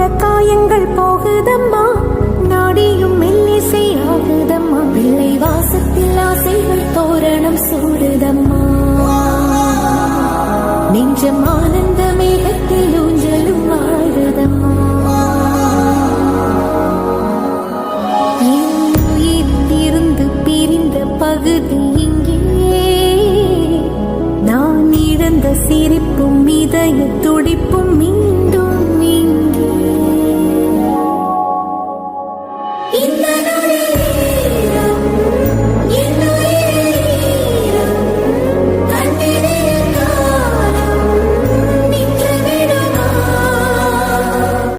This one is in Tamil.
காயங்கள் போகுதம்மா, நாடியும் மெல்லிசை ஆகுதம்மா, பிள்ளை வாசத்தில் ஆசைகள் தோரணம் சூடுதம்மா, நெஞ்சம் ஆனந்த